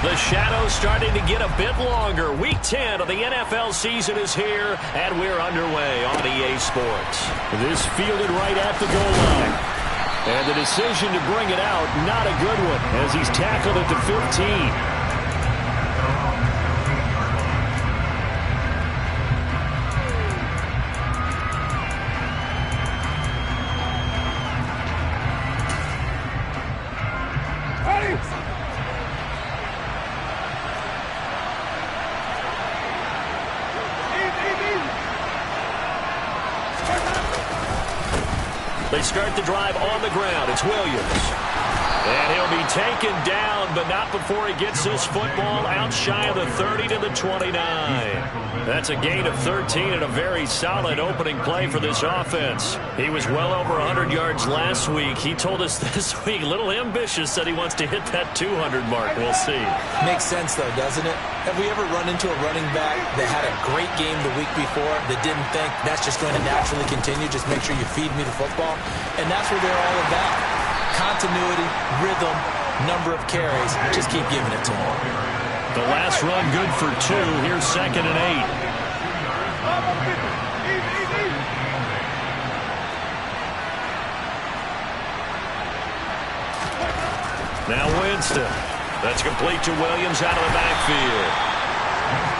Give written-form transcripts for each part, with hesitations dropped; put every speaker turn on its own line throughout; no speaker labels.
The shadow's starting to get a bit longer. Week 10 of the NFL season is here, and we're underway on EA Sports. This fielded right at the goal line. And the decision to bring it out, not a good one, as he's tackled at the 15. They start the drive on the ground. It's Williams. And he'll be taken down, but not before he gets this football out shy of the 30 to the 29. That's a gain of 13 and a very solid opening play for this offense. He was well over 100 yards last week. He told us this week, a little ambitious, said he wants to hit that 200 mark. We'll see.
Makes sense, though, doesn't it? Have we ever run into a running back that had a great game the week before that didn't think that's just going to naturally continue? Just make sure you feed me the football. And that's what they're all about. Continuity, rhythm, number of carries. Just keep giving it to him.
The last run good for 2. Here's 2nd and 8. Now Winston. That's complete to Williams out of the backfield.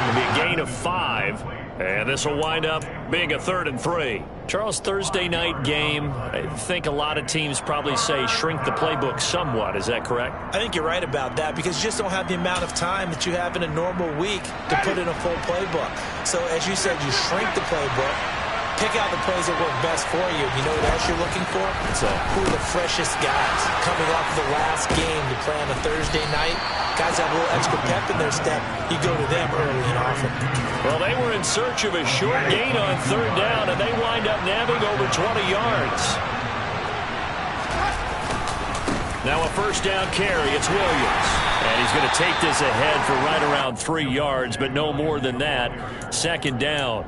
It'll be a gain of 5. And this will wind up being a 3rd and 3. Charles, Thursday night game, I think a lot of teams probably say shrink the playbook somewhat. Is that correct?
I think you're right about that because you just don't have the amount of time that you have in a normal week to put in a full playbook. So as you said, you shrink the playbook, pick out the plays that work best for you. You know what else you're looking for? So who are the freshest guys coming off of the last game to play on a Thursday night? Guys have a little extra pep in their step. You go to them early and often.
Well, they were in search of a short gain on 3rd down, and they wind up nabbing over 20 yards. Now a 1st down carry. It's Williams. And he's going to take this ahead for right around 3 yards, but no more than that. 2nd down.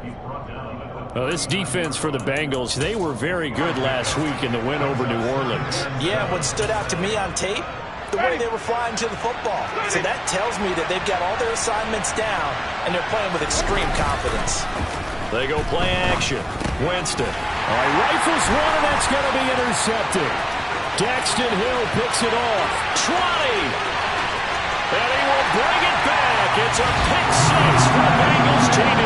Well, this defense for the Bengals, they were very good last week in the win over New Orleans.
Yeah, what stood out to me on tape, the way they were flying to the football. So that tells me that they've got all their assignments down, and they're playing with extreme confidence.
They go play action. Winston. All right, rifles one, and that's going to be intercepted. Daxton Hill picks it off. 20. And he will bring it back. It's a pick 6 for the Bengals TD.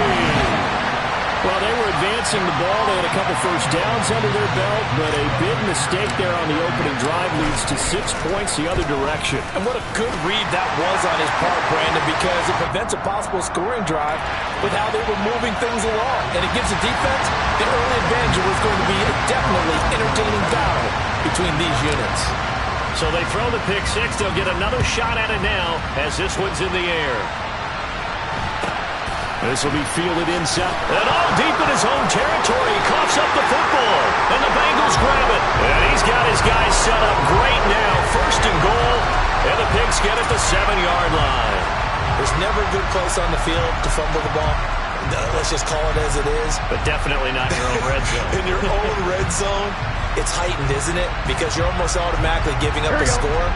Well, they were advancing the ball. They had a couple 1st downs under their belt, but a big mistake there on the opening drive leads to 6 points the other direction.
And what a good read that was on his part, Brandon, because it prevents a possible scoring drive with how they were moving things along. And it gives the defense the early advantage. Was going to be a definitely entertaining battle between these units.
So they throw the pick 6. They'll get another shot at it now as this one's in the air. This will be fielded inside. And all deep in his own territory. He coughs up the football. And the Bengals grab it. And he's got his guys set up great now. 1st and goal. And the Pigs get it the 7-yard line.
There's never a good place on the field to fumble the ball. Let's just call it as it is.
But definitely not in your own red zone.
In your own red zone, it's heightened, isn't it? Because you're almost automatically giving up a score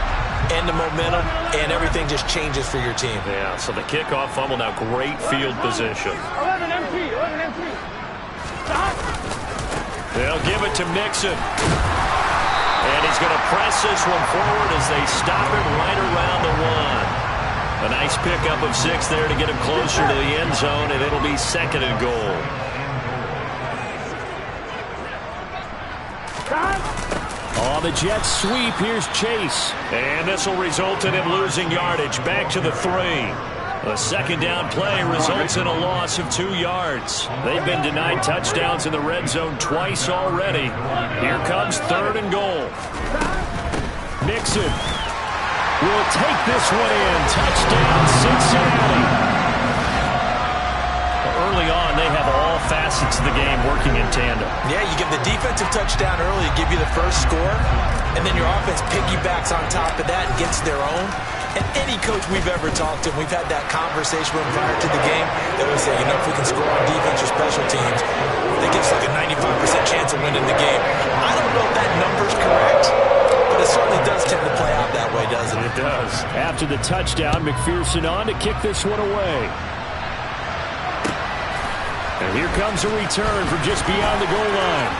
and the momentum, and everything just changes for your team.
Yeah, so the kickoff fumble, now great field position.
11 MP. Stop.
They'll give it to Mixon. And he's going to press this one forward as they stop it right around the 1. A nice pickup of 6 there to get him closer to the end zone, and it'll be 2nd and goal. On the Jets sweep, here's Chase. And this will result in him losing yardage back to the 3. A 2nd down play results in a loss of 2 yards. They've been denied touchdowns in the red zone twice already. Here comes 3rd and goal. Mixon will take this one in. Touchdown, Cincinnati. Early on, they have all facets of the game working in tandem.
Yeah, you give the defensive touchdown early to give you the first score, and then your offense piggybacks on top of that and gets their own. And any coach we've ever talked to, we've had that conversation prior to the game, they always say, you know, if we can score on defense or special teams, that gives like a 95% chance of winning the game. I don't know if that number's correct, but it certainly does tend to play out that way, doesn't it?
It does. After the touchdown, McPherson on to kick this one away. And here comes a return from just beyond the goal line.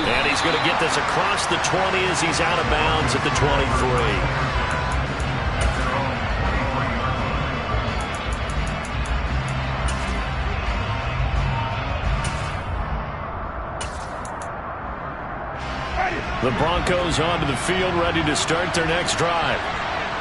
And he's going to get this across the 20 as he's out of bounds at the 23. The Broncos onto the field, ready to start their next drive.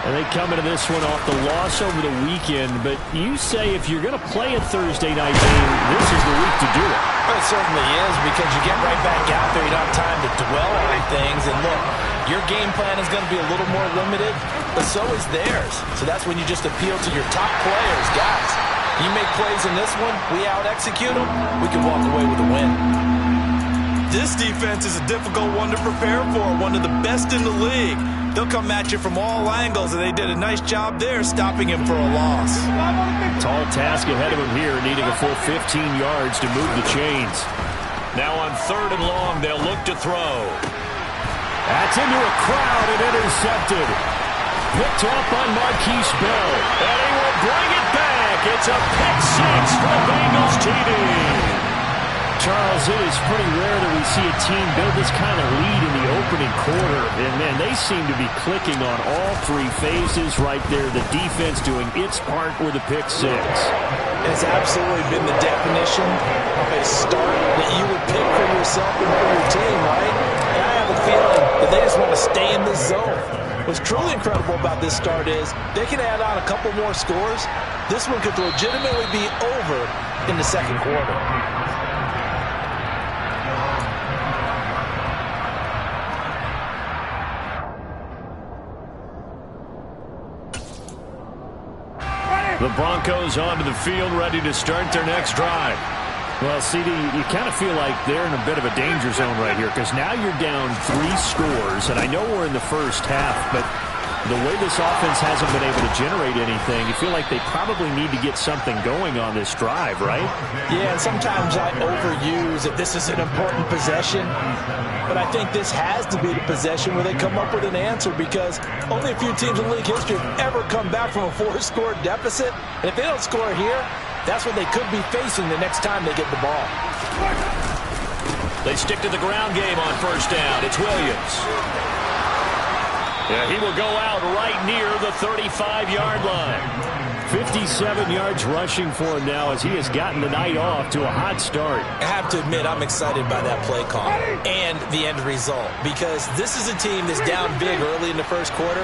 And they come into this one off the loss over the weekend. But you say if you're going to play a Thursday night game, this is the week to do it.
Well, it certainly is, because you get right back out there. You don't have time to dwell on things. And look, your game plan is going to be a little more limited, but so is theirs. So that's when you just appeal to your top players. Guys, you make plays in this one, we out-execute them, we can walk away with a win. This defense is a difficult one to prepare for, one of the best in the league. They'll come at you from all angles, and they did a nice job there stopping him for a loss.
Tall task ahead of him here, needing a full 15 yards to move the chains. Now on 3rd and long, they'll look to throw. That's into a crowd and intercepted. Picked up by Marquise Bell. And he will bring it back. It's a pick six for the Bengals TD. Charles, it is pretty rare that we see a team build this kind of lead in the opening quarter. And, man, they seem to be clicking on all 3 phases right there. The defense doing its part with a pick six.
It's absolutely been the definition of a start that you would pick for yourself and for your team, right? And I have a feeling that they just want to stay in this zone. What's truly incredible about this start is they can add on a couple more scores. This one could legitimately be over in the second quarter.
The Broncos onto the field, ready to start their next drive. Well, CD, you kind of feel like they're in a bit of a danger zone right here, because now you're down 3 scores, and I know we're in the first half, but the way this offense hasn't been able to generate anything, you feel like they probably need to get something going on this drive, right?
Yeah, and sometimes I overuse that this is an important possession, but I think this has to be the possession where they come up with an answer, because only a few teams in league history have ever come back from a 4-score deficit, and if they don't score here, that's what they could be facing the next time they get the ball.
They stick to the ground game on 1st down. It's Williams. Yeah, he will go out right near the 35-yard line. 57 yards rushing for him now as he has gotten the night off to a hot start.
I have to admit, I'm excited by that play call and the end result, because this is a team that's down big early in the first quarter,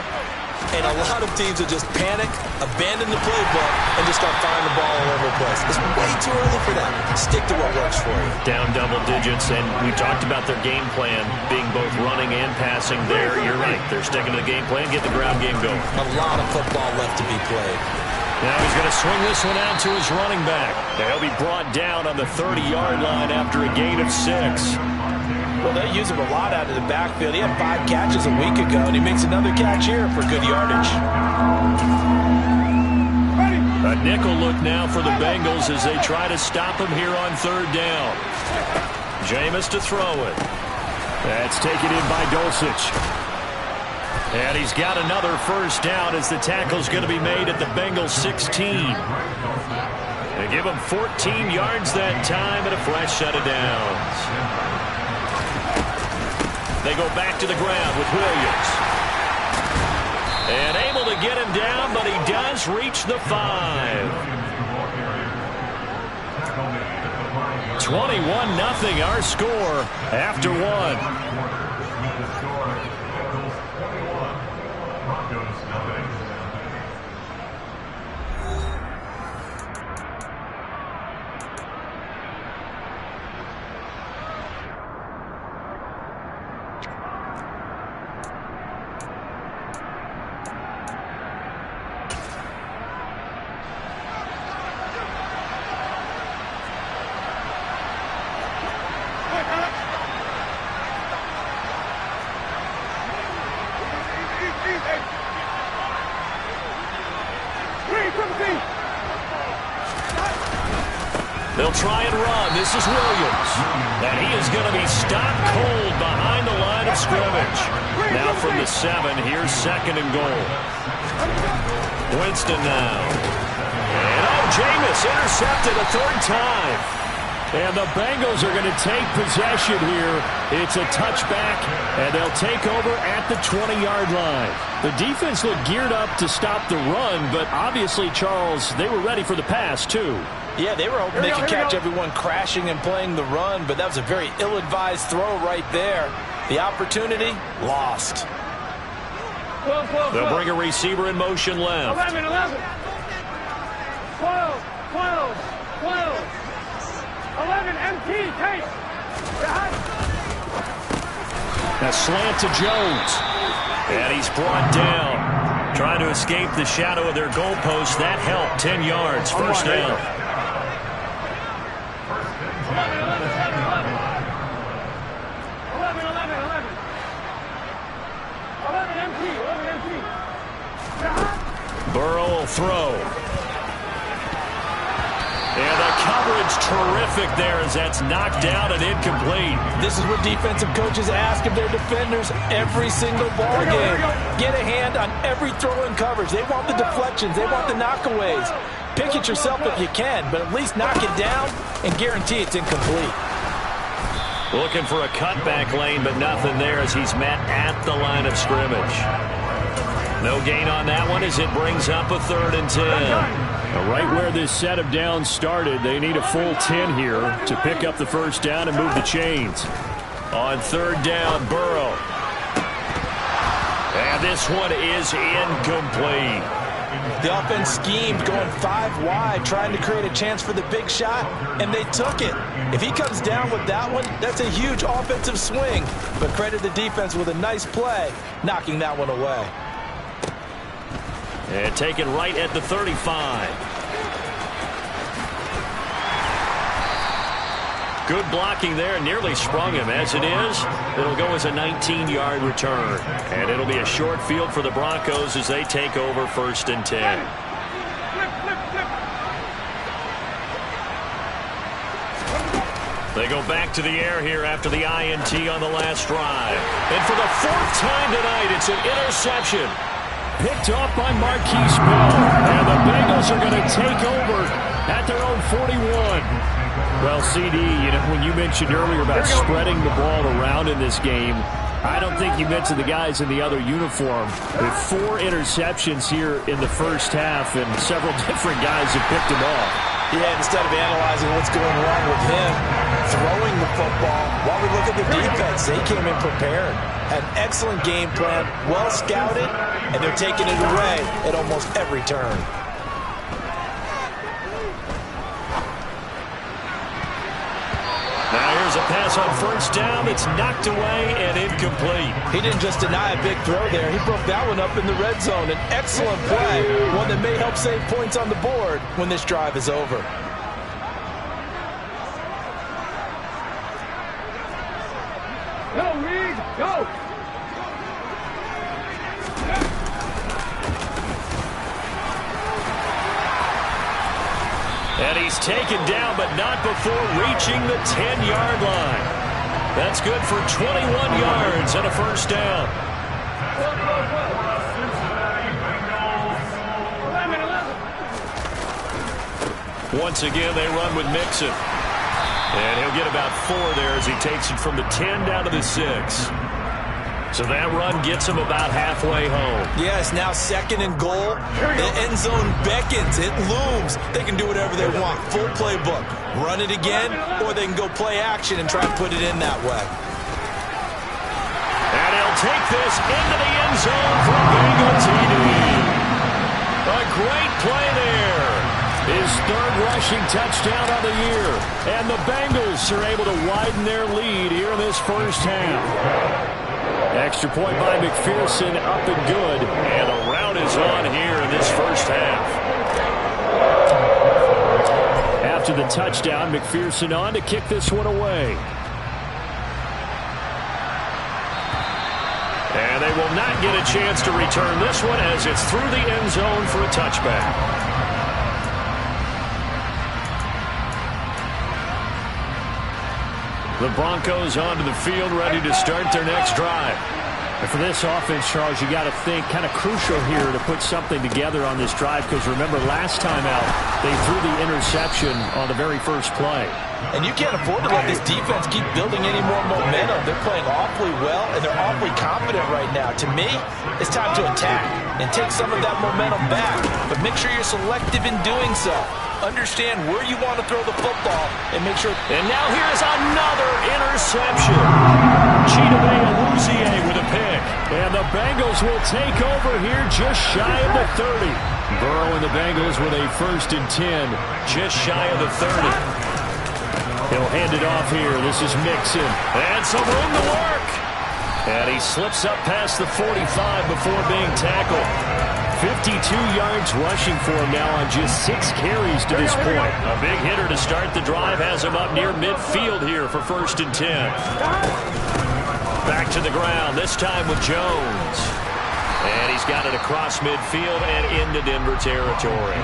and a lot of teams will just panic, abandon the playbook, and just start firing the ball all over the place. It's way too early for that. Stick to what works for you.
Down double digits, and we talked about their game plan being both running and passing there. You're right. They're sticking to the game plan, get the ground game going.
A lot of football left to be played.
Now he's going to swing this one out to his running back. He'll be brought down on the 30-yard line after a gain of 6.
Well, they use him a lot out of the backfield. He had 5 catches a week ago, and he makes another catch here for good yardage.
A nickel look now for the Bengals as they try to stop him here on 3rd down. Jameis to throw it. That's taken in by Dulcich. And he's got another 1st down as the tackle's going to be made at the Bengals 16. They give him 14 yards that time and a fresh set of downs. They go back to the ground with Williams. And able to get him down, but he does reach the 5. 21-0 our score after 1. They'll try and run. This is Williams. And he is going to be stopped cold behind the line line of scrimmage. Now from the 7, here's 2nd and goal. Winston now. And Jameis intercepted a 3rd time. And the Bengals are going to take possession here. It's a touchback, and they'll take over at the 20-yard line. The defense looked geared up to stop the run, but obviously, Charles, they were ready for the pass, too.
Yeah, they were hoping they could catch everyone crashing and playing the run, but that was a very ill-advised throw right there. The opportunity, lost.
12.
They'll bring a receiver in motion left.
11. 12. 11, MT, take.
A slant to Jones. And he's brought down. Trying to escape the shadow of their goalpost. That helped. 10 yards. First down.
11 MT.
Burrow will throw. And the coverage terrific there as that's knocked down and incomplete.
This is what defensive coaches ask of their defenders every single ball game. Get a hand on every throw in coverage. They want the deflections. They want the knockaways. Pick it yourself if you can, but at least knock it down and guarantee it's incomplete.
Looking for a cutback lane, but nothing there as he's met at the line of scrimmage. No gain on that one as it brings up a 3rd and 10.
Right where this set of downs started, they need a full 10 here to pick up the first down and move the chains.
On 3rd down, Burrow. And this one is incomplete.
The offense schemed going 5 wide, trying to create a chance for the big shot, and they took it. If he comes down with that one, that's a huge offensive swing. But credit the defense with a nice play, knocking that one away.
And taken right at the 35. Good blocking there. Nearly sprung him. As it is, it'll go as a 19-yard return. And it'll be a short field for the Broncos as they take over 1st and 10. They go back to the air here after the INT on the last drive. And for the 4th time tonight, it's an interception.
Picked off by Marquise Bell. And the Bengals are going to take over at their own 41. Well, CD, you know, when you mentioned earlier about spreading the ball around in this game, I don't think you mentioned the guys in the other uniform. With 4 interceptions here in the first half, and several different guys have picked them off.
Yeah, instead of analyzing what's going wrong with him, throwing the football, while we look at the defense, they came in prepared. Had an excellent game plan, well scouted, and they're taking it away at almost every turn.
Now here's a pass on 1st down that's knocked away and incomplete.
He didn't just deny a big throw there. He broke that one up in the red zone. An excellent play, one that may help save points on the board when this drive is over.
Go, Reed, go!
And he's taken down, but not before reaching the 10-yard line. That's good for 21 yards and a first down.
11.
Once again, they run with Mixon. And he'll get about 4 there as he takes it from the 10 down to the 6. So that run gets him about halfway home.
Yes, now 2nd and goal. The end zone beckons. It looms. They can do whatever they want. Full playbook. Run it again, or they can go play action and try and put it in that way.
And he'll take this into the end zone for Bengal TD. A great play there.
His 3rd rushing touchdown of the year. And the Bengals are able to widen their lead here in this first half. Extra point by McPherson, up and good.
And a rout is on here in this first half.
After the touchdown, McPherson on to kick this one away.
And they will not get a chance to return this one as it's through the end zone for a touchback.
The Broncos onto the field, ready to start their next drive.
And for this offense, Charles, you got to think kind of crucial here to put something together on this drive, because remember last time out they threw the interception on the very first play.
And you can't afford to let this defense keep building any more momentum. They're playing awfully well, and they're awfully confident right now. To me, it's time to attack and take some of that momentum back, but make sure you're selective in doing so. Understand where you want to throw the football and make sure.
And now here's another interception. Chidobe Awuzie with a pick.
And the Bengals will take over here just shy of the 30. Burrow and the Bengals with a 1st and 10, just shy of the 30. He'll hand it off here. This is Mixon.
And some room to work.
And he slips up past the 45 before being tackled. 52 yards rushing for him now on just 6 carries to this point.
A big hitter to start the drive has him up near midfield here for 1st and 10. Back to the ground, this time with Jones. And he's got it across midfield and into Denver territory.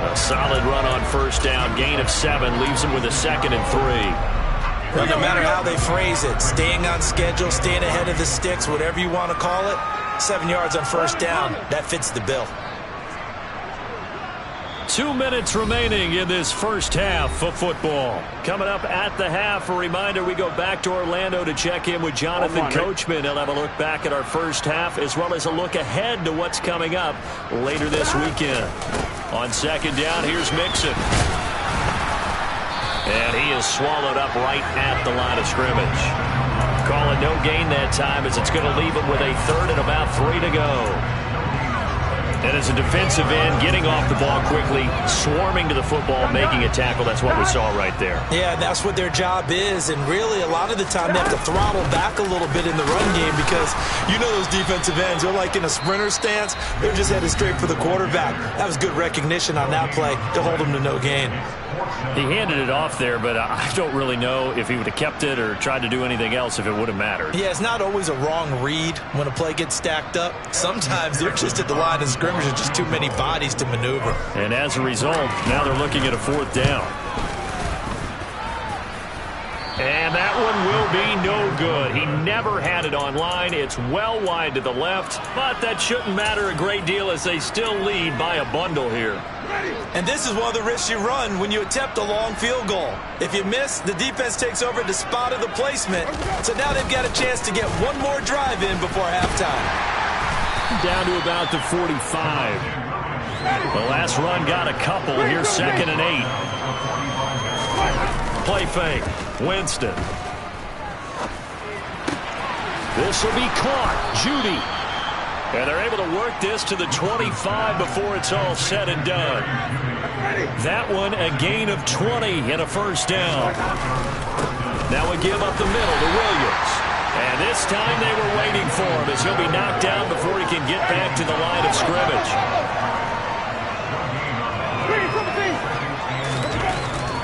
A solid run on 1st down, gain of 7, leaves him with a 2nd and 3.
Well, no matter how they phrase it, staying on schedule, staying ahead of the sticks, whatever you want to call it, 7 yards on 1st down, that fits the bill.
2 minutes remaining in this first half of football. Coming up at the half, a reminder, we go back to Orlando to check in with Jonathan Coachman. He'll have a look back at our first half as well as a look ahead to what's coming up later this weekend. On 2nd down, here's Mixon. And he is swallowed up right at the line of scrimmage. Call it no gain that time as it's going to leave him with a 3rd and about 3 to go. And as a defensive end, getting off the ball quickly, swarming to the football, making a tackle. That's what we saw right there.
Yeah, that's what their job is. And really, a lot of the time, they have to throttle back a little bit in the run game because you know those defensive ends, they're like in a sprinter stance. They're just headed straight for the quarterback. That was good recognition on that play to hold them to no gain.
He handed it off there, but I don't really know if he would have kept it or tried to do anything else if it would have mattered.
Yeah, it's not always a wrong read when a play gets stacked up. Sometimes they're just at the line of scrimmage and just too many bodies to maneuver.
And as a result, now they're looking at a 4th down. And that one will be no good. He never had it on line. It's well wide to the left, but that shouldn't matter a great deal as they still lead by a bundle here.
And this is one of the risks you run when you attempt a long field goal. If you miss, the defense takes over the spot of the placement. So now they've got a chance to get one more drive in before halftime.
Down to about the 45. The last run got a couple. Here's 2nd and 8. Play fake. Winston. This will be caught. Judy. And they're able to work this to the 25 before it's all said and done. That one a gain of 20 and a 1st down. Now a give up the middle to Williams. And this time they were waiting for him as he'll be knocked down before he can get back to the line of scrimmage.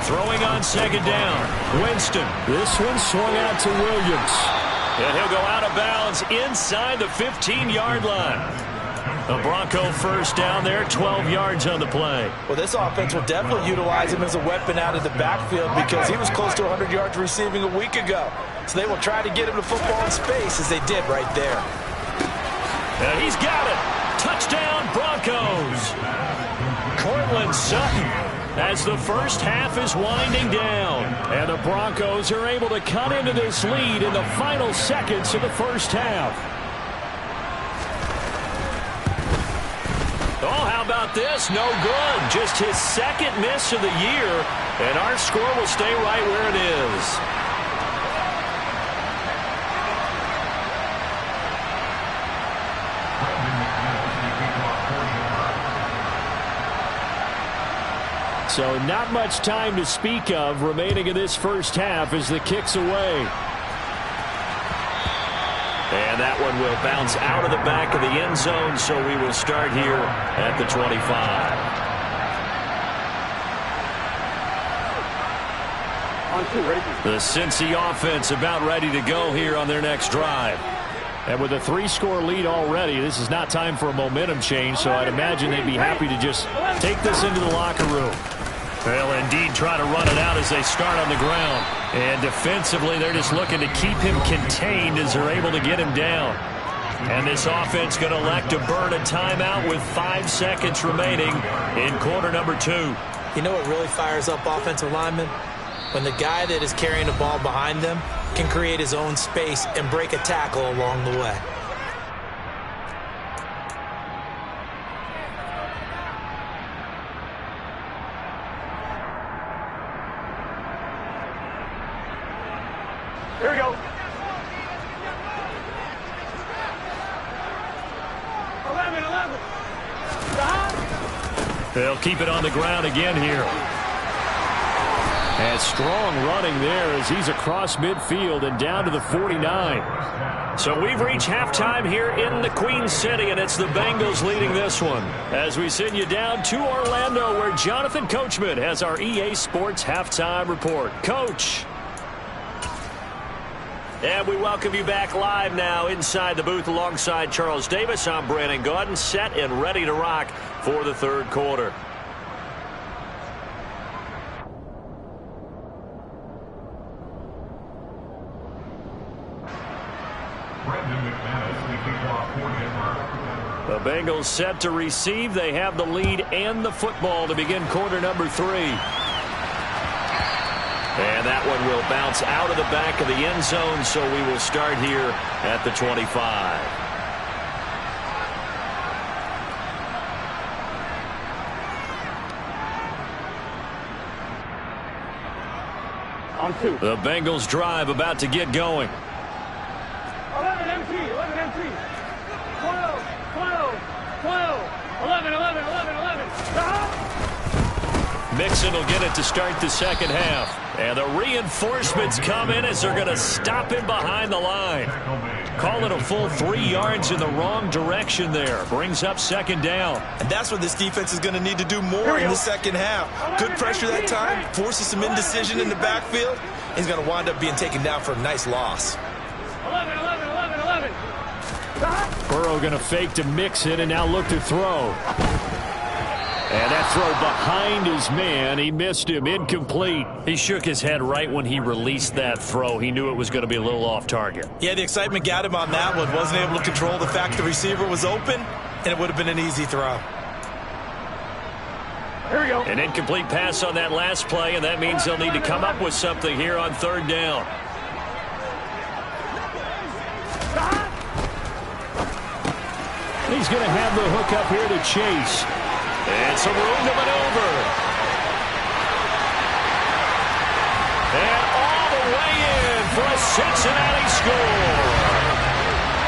Throwing on 2nd down. Winston. This one swung out to Williams. And he'll go out of bounds inside the 15-yard line. The Bronco 1st down there, 12 yards on the play.
Well, this offense will definitely utilize him as a weapon out of the backfield because he was close to 100 yards receiving a week ago. So they will try to get him the football in space as they did right there.
And he's got it. Touchdown, Broncos. Courtland Sutton. As the first half is winding down. And the Broncos are able to cut into this lead in the final seconds of the first half. Oh, how about this? No good. Just his 2nd miss of the year. And our score will stay right where it is. So not much time to speak of remaining in this first half as the kick's away. And that one will bounce out of the back of the end zone, so we will start here at the 25. The Cincy offense about ready to go here on their next drive. And with a 3-score lead already, this is not time for a momentum change, so I'd imagine they'd be happy to just take this into the locker room. They'll indeed try to run it out as they start on the ground. And defensively, they're just looking to keep him contained as they're able to get him down. And this offense going to elect to burn a timeout with 5 seconds remaining in quarter number 2.
You know what really fires up offensive linemen? When the guy that is carrying the ball behind them can create his own space and break a tackle along the way.
Here we go. 11.
They'll keep it on the ground again here. And strong running there as he's across midfield and down to the 49. So we've reached halftime here in the Queen City, and it's the Bengals leading this one. As we send you down to Orlando, where Jonathan Coachman has our EA Sports halftime report. Coach. And we welcome you back live now inside the booth alongside Charles Davis. I'm Brandon Gaudin, set and ready to rock for the third quarter. The Bengals set to receive. They have the lead and the football to begin quarter number 3. And that one will bounce out of the back of the end zone, so we will start here at the 25.
On 2.
The Bengals drive about to get going.
11 MT. 12. 11.
Mixon will get it to start the second half. And the reinforcements come in as they're going to stop him behind the line. Call it a full 3 yards in the wrong direction there. Brings up second down.
And that's what this defense is going to need to do more in the second half. Good pressure that time, forces some indecision in the backfield. He's going to wind up being taken down for a nice loss.
11.
Burrow going to fake to Mixon and now look to throw. And that throw behind his man, he missed him, incomplete. He shook his head right when he released that throw. He knew it was going to be a little off target.
Yeah, the excitement got him on that one. Wasn't able to control the fact the receiver was open, and it would have been an easy throw.
Here we go.
An incomplete pass on that last play, and that means they'll need to come up with something here on third down. He's going to have the hook up here to Chase. And some room to maneuver. And all the way in for a Cincinnati score.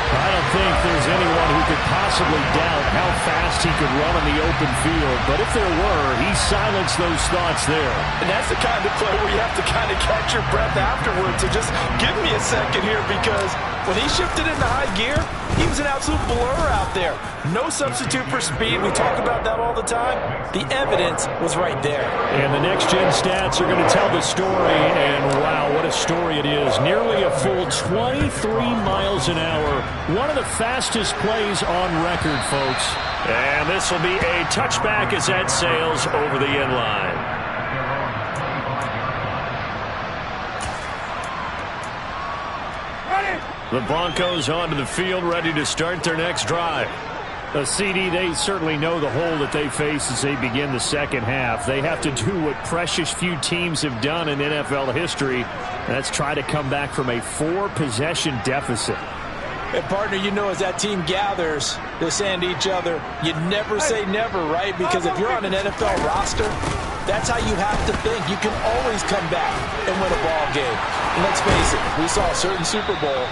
I don't think there's anyone who could possibly doubt how fast he could run on the open field. But if there were, he silenced those thoughts there.
And that's the kind of play where you have to kind of catch your breath afterwards. So just give me a second here, because when he shifted into high gear, he was an absolute blur out there. No substitute for speed. We talk about that all the time. The evidence was right there.
And the next-gen stats are going to tell the story. And, wow, what a story it is. Nearly a full 23 miles an hour. One of the fastest plays on record, folks. And this will be a touchback as that sails over the end line. The Broncos onto the field, ready to start their next drive. CD, they certainly know the hole that they face as they begin the second half. They have to do what precious few teams have done in NFL history. That's try to come back from a 4-possession deficit.
And partner, you know, as that team gathers, they're saying to each other, you never say never, right? Because if you're on an NFL roster, that's how you have to think. You can always come back and win a ball game. And let's face it, we saw a certain Super Bowl,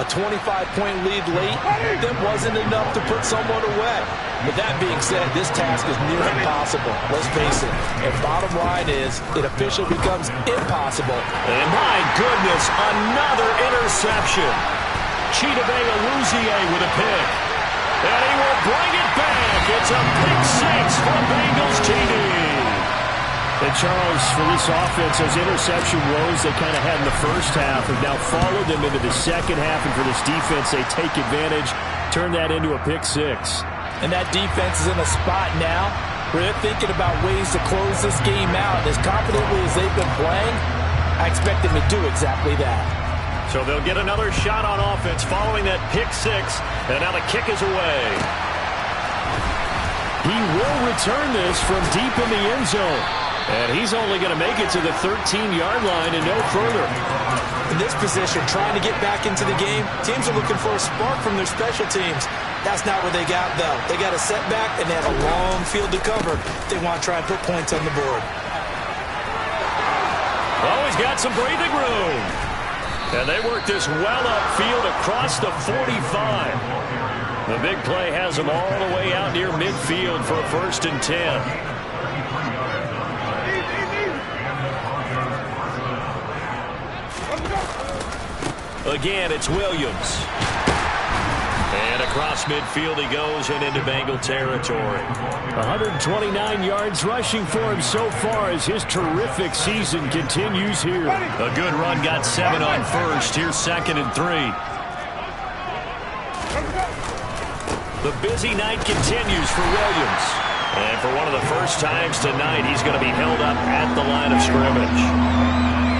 a 25-point lead late, that wasn't enough to put someone away. But that being said, this task is near impossible. Let's face it. And bottom line is, it officially becomes impossible.
And my goodness, another interception. Chidobe Awuzie with a pick. And he will bring it back. It's a pick six for Bengals TD. And Charles, for this offense, those interception woes they kind of had in the first half have now followed them into the second half. And for this defense, they take advantage, turn that into a pick six.
And that defense is in a spot now They're thinking about ways to close this game out. As confidently as they've been playing, I expect them to do exactly that.
So they'll get another shot on offense following that pick six, and now the kick is away.
He will return this from deep in the end zone. And he's only going to make it to the 13-yard line and no further.
In this position, trying to get back into the game, teams are looking for a spark from their special teams. That's not what they got, though. They got a setback, and they have a long field to cover if they want to try and put points on the board.
Oh, he's got some breathing room. And they work this well upfield across the 45. The big play has them all the way out near midfield for a 1st and 10. Again, it's Williams. And across midfield he goes and into Bengal territory.
129 yards rushing for him so far as his terrific season continues here.
A good run, got 7 on first. Here's 2nd and 3. The busy night continues for Williams. And for one of the first times tonight, he's going to be held up at the line of scrimmage.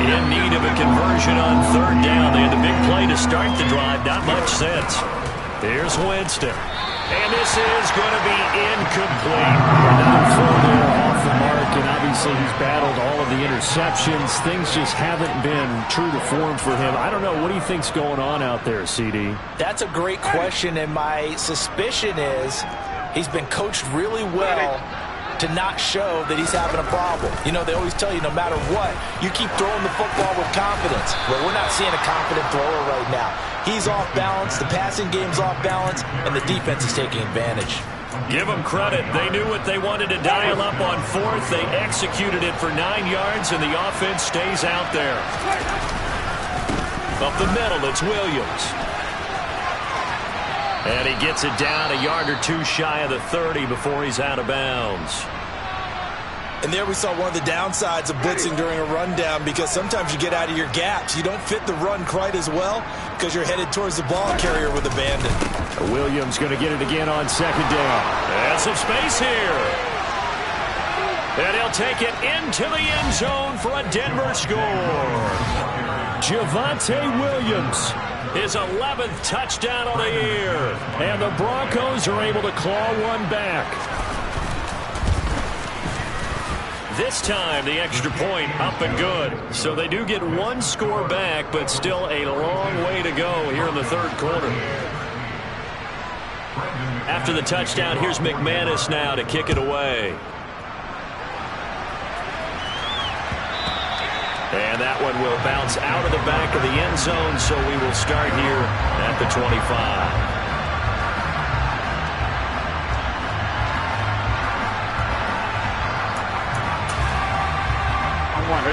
In need of a conversion on 3rd down. They had the big play to start the drive. Not much sense. Here's Winston. And this is going to be incomplete.
Another throw there off the mark, and obviously he's battled all of the interceptions. Things just haven't been true to form for him. I don't know. What do you think's going on out there, CD?
That's a great question, and my suspicion is he's been coached really well to not show that he's having a problem. You know, they always tell you no matter what, you keep throwing the football with confidence. Well, we're not seeing a confident thrower right now. He's off balance, the passing game's off balance, and the defense is taking advantage.
Give them credit. They knew what they wanted to dial up on 4th. They executed it for 9 yards, and the offense stays out there. Up the middle, it's Williams. And he gets it down a yard or 2 shy of the 30 before he's out of bounds.
And there we saw one of the downsides of blitzing during a rundown, because sometimes you get out of your gaps. You don't fit the run quite as well because you're headed towards the ball carrier with abandon.
Williams going to get it again on 2nd down.
And some space here. And he'll take it into the end zone for a Denver score.
Javonte Williams.
His 11th touchdown of the year.
And the Broncos are able to claw one back.
This time, the extra point up and good. So they do get 1 score back, but still a long way to go here in the 3rd quarter. After the touchdown, here's McManus now to kick it away. And that one will bounce out of the back of the end zone, so we will start here at the 25.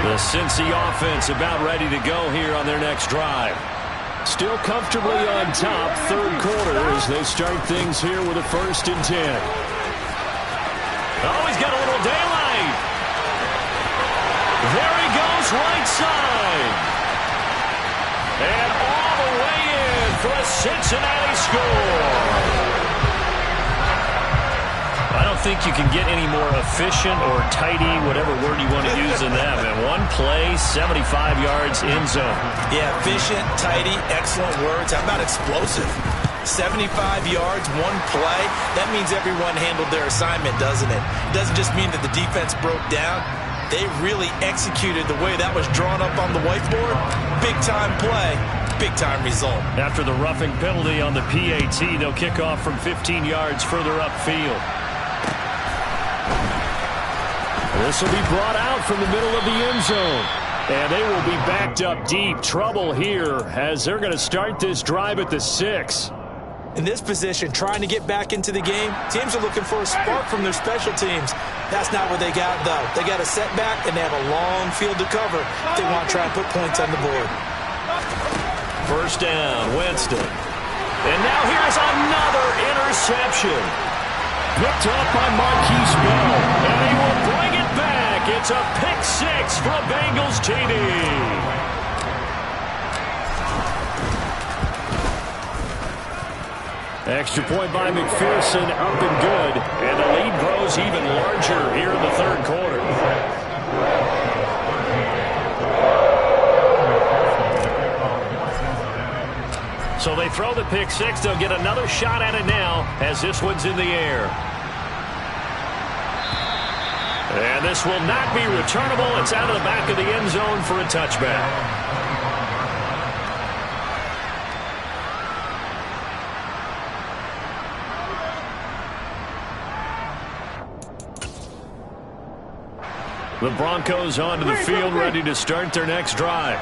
The Cincy offense about ready to go here on their next drive.
Still comfortably on top, 3rd quarter as they start things here with a 1st and 10.
Oh, he's got a little daylight. There he goes, right side. And all the way in for a Cincinnati score. I don't think you can get any more efficient or tidy, whatever word you want to use in that. And 1 play, 75 yards in zone.
Yeah, efficient, tidy, excellent words. How about explosive? 75 yards, 1 play. That means everyone handled their assignment, doesn't it? It doesn't just mean that the defense broke down. They really executed the way that was drawn up on the whiteboard. Big-time play, big-time result.
After the roughing penalty on the PAT, they'll kick off from 15 yards further upfield.
This will be brought out from the middle of the end zone. And they will be backed up deep. Trouble here as they're going to start this drive at the 6.
In this position, trying to get back into the game, teams are looking for a spark from their special teams. That's not what they got, though. They got a setback, and they have a long field to cover if they want to try and put points on the board.
1st down, Winston. And now here's another interception.
Picked up by Marquise Bell.
And he will bring it back. It's a pick 6 for a Bengals TD. Extra point by McPherson, up and good. And the lead grows even larger here in the third quarter. So they throw the pick six. They'll get another shot at it now as this one's in the air. And this will not be returnable. It's out of the back of the end zone for a touchback. The Broncos onto the field, ready to start their next drive.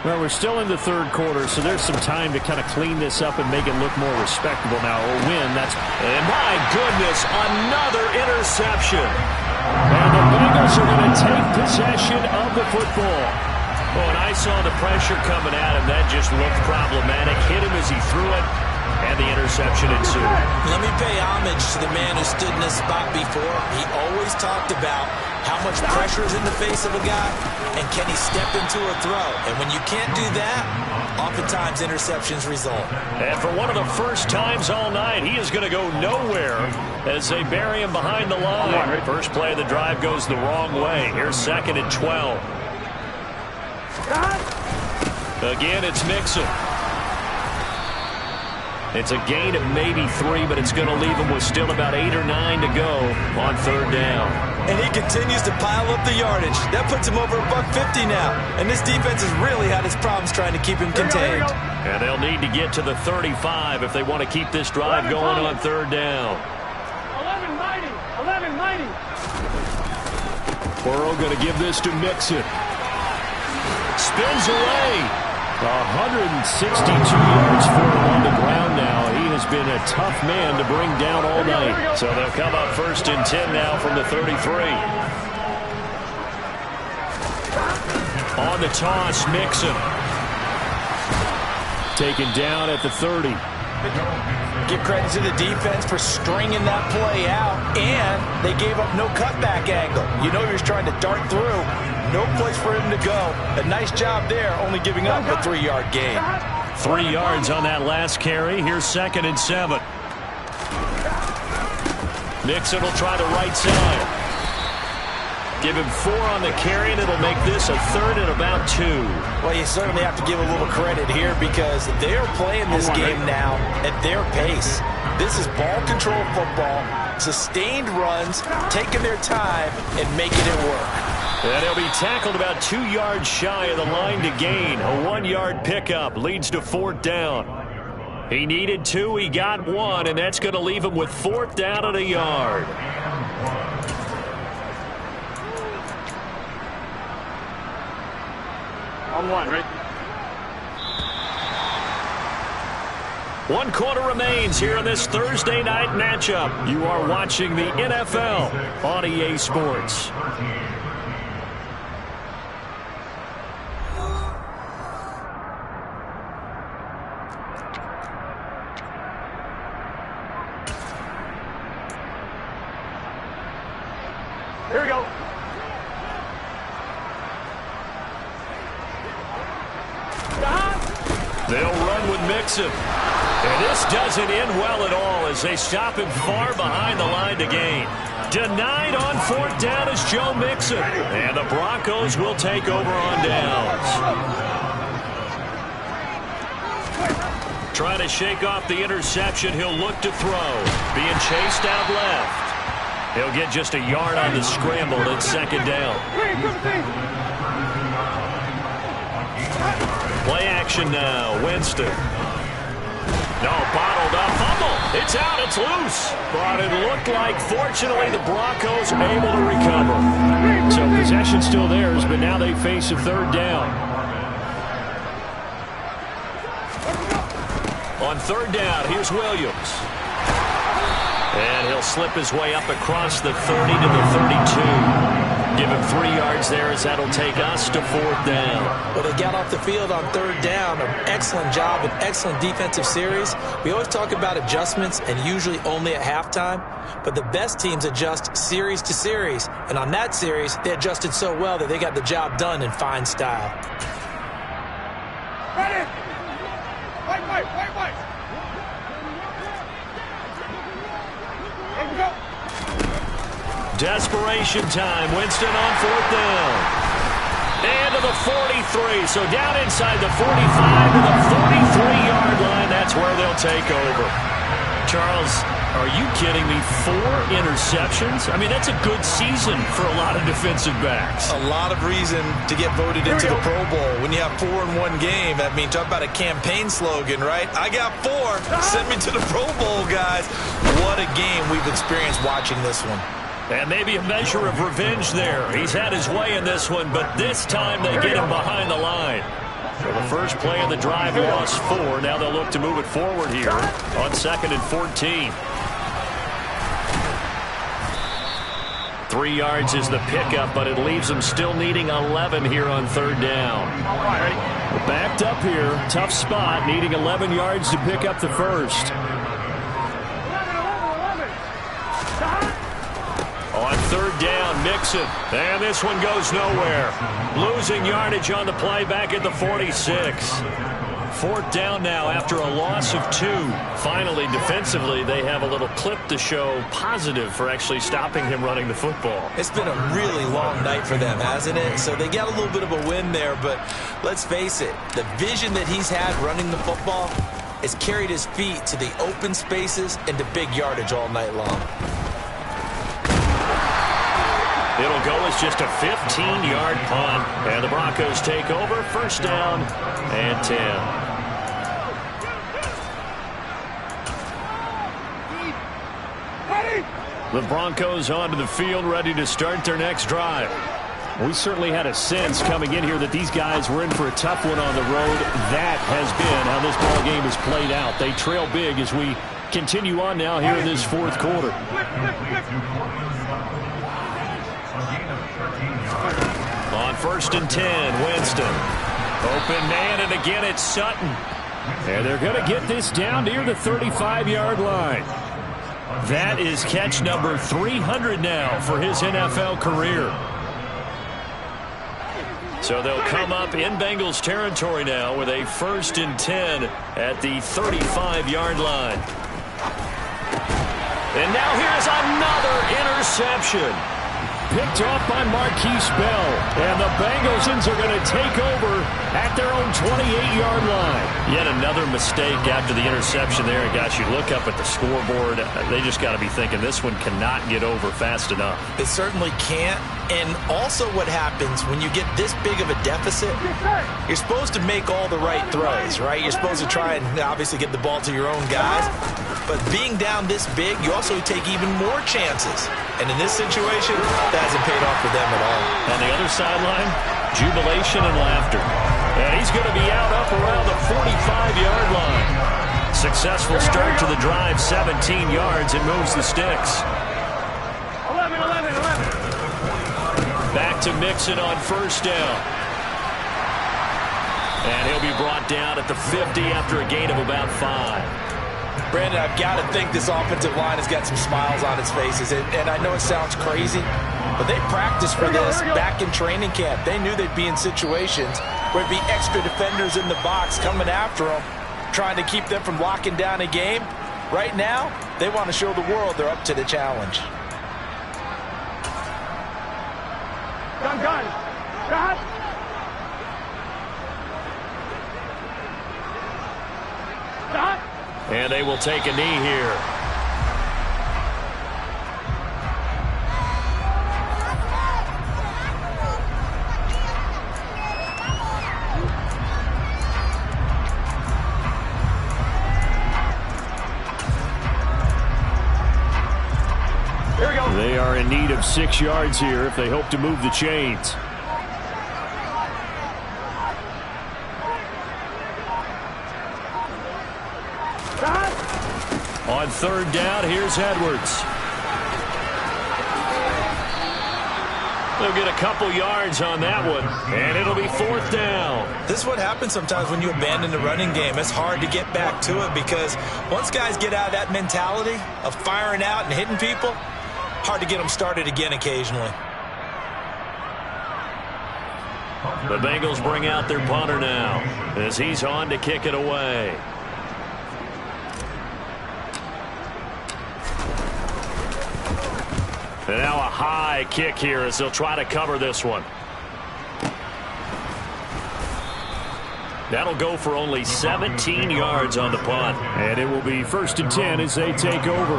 Well, we're still in the third quarter, so there's some time to kind of clean this up and make it look more respectable now. A win, that's... And my goodness, another interception. And the Bengals are going to take possession of the football. Oh, and I saw the pressure coming at him. That just looked problematic. Hit him as he threw it, and the interception ensued.
Let me pay homage to the man who stood in this spot before. He always talked about how much pressure is in the face of a guy, and can he step into a throw? And when you can't do that, oftentimes interceptions result.
And for one of the first times all night, he is going to go nowhere as they bury him behind the line. First play of the drive goes the wrong way. Here's 2nd and 12. Again, it's Mixon. It's a gain of maybe 3, but it's going to leave him with still about 8 or 9 to go on third down.
And he continues to pile up the yardage. That puts him over $150 now. And this defense has really had its problems trying to keep him contained.
And they'll need to get to the 35 if they want to keep this drive going on third down.
11-90. 11-90.
Burrow going to give this to Mixon. Spins away. 162 yards for him on the ground now. He has been a tough man to bring down all night. So they'll come up 1st and 10 now from the 33. On the toss, Mixon. Taken down at the 30.
Give credit to the defense for stringing that play out, and they gave up no cutback angle. You know he was trying to dart through. No place for him to go. A nice job there, only giving up a 3-yard gain.
3 yards on that last carry. Here's 2nd and 7. Mixon will try the right side. Give him 4 on the carry, and it'll make this a 3rd and about 2.
Well, you certainly have to give a little credit here because they're playing this game now at their pace. This is ball control football, sustained runs, taking their time, and making it work.
And he'll be tackled about 2 yards shy of the line to gain. A 1-yard pickup leads to 4th down. He needed 2, he got 1, and that's going to leave him with 4th down and a yard.
On 1, right?
1 quarter remains here in this Thursday night matchup. You are watching the NFL on EA Sports.
Here we go.
They'll run with Mixon. And this doesn't end well at all as they stop him far behind the line to gain. Denied on 4th down is Joe Mixon. And the Broncos will take over on downs. Trying to shake off the interception. He'll look to throw. Being chased out left. He'll get just a yard on the scramble at 2nd down. Play action now. Winston. No, bottled up. Fumble. It's out. It's loose. But it looked like, fortunately, the Broncos able to recover. So possession still theirs, but now they face a 3rd down. On 3rd down, here's Williams. And he'll slip his way up across the 30 to the 32. Give him 3 yards there as that'll take us to 4th down.
Well, they got off the field on 3rd down. An excellent job, an excellent defensive series. We always talk about adjustments and usually only at halftime. But the best teams adjust series to series. And on that series, they adjusted so well that they got the job done in fine style.
Ready. White.
Desperation time. Winston on 4th down. And to the 43. So down inside the 45 to the 43-yard line. That's where they'll take over. Charles, are you kidding me? 4 interceptions? I mean, that's a good season for a lot of defensive backs.
A lot of reason to get voted into the Pro Bowl. When you have 4 in one game, I mean, talk about a campaign slogan, right? I got 4. Send me to the Pro Bowl, guys. What a game we've experienced watching this one.
And maybe a measure of revenge there. He's had his way in this one, but this time they get him behind the line. So the first play of the drive lost 4. Now they'll look to move it forward here on 2nd and 14. 3 yards is the pickup, but it leaves them still needing 11 here on 3rd down. Backed up here, tough spot, needing 11 yards to pick up the first. On 3rd down, Mixon. And this one goes nowhere. Losing yardage on the play back at the 46. 4th down now after a loss of 2. Finally, defensively, they have a little clip to show positive for actually stopping him running the football.
It's been a really long night for them, hasn't it? So they got a little bit of a win there, but let's face it, the vision that he's had running the football has carried his feet to the open spaces and to big yardage all night long.
It'll go as just a 15-yard punt. And the Broncos take over. 1st down and 10. The Broncos onto the field, ready to start their next drive. We certainly had a sense coming in here that these guys were in for a tough one on the road. That has been how this ball game has played out. They trail big as we continue on now here in this 4th quarter. On 1st and 10, Winston. Open man, and again it's Sutton. And they're going to get this down near the 35-yard line. That is catch number 300 now for his NFL career. So they'll come up in Bengals territory now with a 1st and 10 at the 35-yard line. And now here's another interception. Picked off by Marquise Bell. And the Bengals are going to take over at their own 28-yard line. Yet another mistake after the interception there. And gosh, you look up at the scoreboard, they just got to be thinking this one cannot get over fast enough.
It certainly can't. And also what happens when you get this big of a deficit, you're supposed to make all the right throws, right? You're supposed to try and obviously get the ball to your own guys. But being down this big, you also take even more chances. And in this situation, that hasn't paid off for them at all.
On the other sideline, jubilation and laughter. And he's going to be out up around the 45-yard line. Successful start to the drive, 17 yards, and moves the sticks.
11.
Back to Mixon on 1st down. And he'll be brought down at the 50 after a gain of about 5.
Brandon, I've got to think this offensive line has got some smiles on its faces. And I know it sounds crazy, but they practiced for this back in training camp. They knew they'd be in situations where it'd be extra defenders in the box coming after them, trying to keep them from locking down a game. Right now, they want to show the world they're up to the challenge.
Gun. Shot.
And they will take a knee here.
Here we go.
They are in need of 6 yards here if they hope to move the chains. On 3rd down, here's Edwards. They'll get a couple yards on that one, and it'll be 4th down.
This is what happens sometimes when you abandon the running game. It's hard to get back to it because once guys get out of that mentality of firing out and hitting people, hard to get them started again occasionally.
The Bengals bring out their punter now as he's on to kick it away. And now a high kick here as they'll try to cover this one. That'll go for only 17 yards on the punt.
And it will be 1st and 10 as they take over.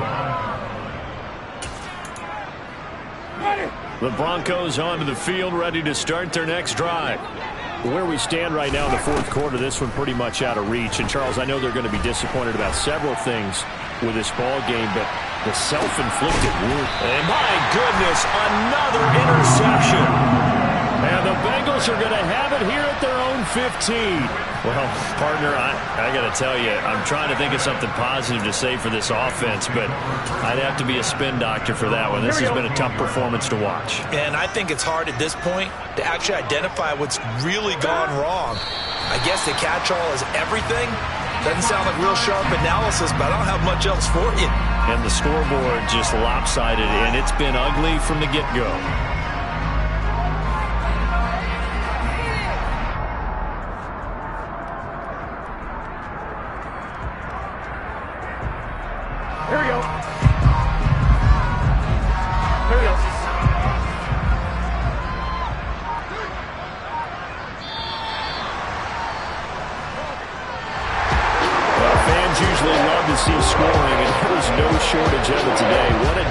The Broncos onto the field, ready to start their next drive.
Where we stand right now in the 4th quarter, this one pretty much out of reach. And, Charles, I know they're going to be disappointed about several things with this ball game, but the self-inflicted wound.
And my goodness, another interception.
And the Bengals are going to have it here at their own 15.
Well, partner, I got to tell you, I'm trying to think of something positive to say for this offense, but I'd have to be a spin doctor for that one. This has been a tough performance to watch.
And I think it's hard at this point to actually identify what's really gone wrong. I guess the catch-all is everything. Doesn't sound like real sharp analysis, but I don't have much else for you.
And the scoreboard just lopsided, and it's been ugly from the get-go.
Here we go.
Well, fans usually love to see scoring, and there was no shortage of it today. What a